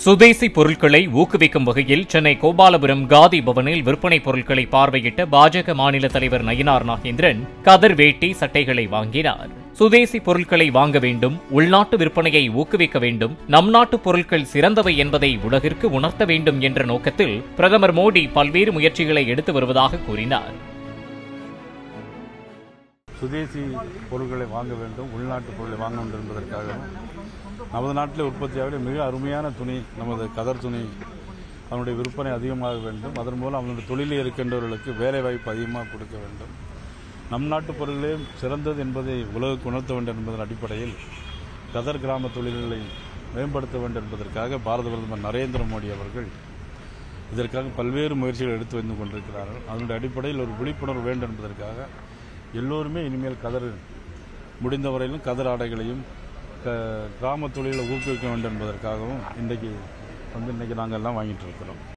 சுதேசி பொருட்களை ஊக்குவிக்கும் வகையில் சென்னை கோபாலபுரம் காதி பவனில் விற்பனை பொருட்களை பார்வையிட்ட பாஜக மாநில தலைவர் நயினார் நாகேந்திரன் கதர் வேட்டி சட்டைகளை வாங்கினார். சுதேசி பொருட்களை வாங்க வேண்டும், உள்நாட்டு விற்பனையை ஊக்குவிக்க வேண்டும், நம் நாட்டு பொருட்கள் சிறந்தவை என்பதை உலகிற்கு உணர்த்த வேண்டும் என்ற நோக்கத்தில் பிரதமர் மோடி பல்வேறு முயற்சிகளை எடுத்து வருவதாக கூறினார். சுதேசி பொருட்களை வாங்க வேண்டும், உள்நாட்டு பொருளை வாங்க வேண்டும் என்பதற்காக நமது நாட்டில் உற்பத்தியாகிற மிக அருமையான துணி, நமது கதர் துணி, அதனுடைய விற்பனை அதிகமாக வேண்டும். அதன் மூலம் அவனுடைய தொழிலில் இருக்கின்றவர்களுக்கு வேலை வாய்ப்பு அதிகமாக கொடுக்க வேண்டும். நம் நாட்டு பொருள்களே சிறந்தது என்பதை உலகுக்கு உணர்த்த வேண்டும் என்பதன் அடிப்படையில் கதர் கிராம தொழில்களை மேம்படுத்த வேண்டும் என்பதற்காக பாரத பிரதமர் நரேந்திர மோடி அவர்கள் இதற்காக பல்வேறு முயற்சிகள் எடுத்து வந்து கொண்டிருக்கிறார்கள். அதனுடைய அடிப்படையில் ஒரு விழிப்புணர்வு வேண்டும் என்பதற்காக எல்லோருமே இனிமேல் கதர் முடிந்தவரையிலும் கதர் ஆடைகளையும் கிராம தொழிலை ஊக்குவிக்க வேண்டும் என்பதற்காகவும் இன்றைக்கு நாங்கள் எல்லாம் வாங்கிட்டு இருக்கிறோம்.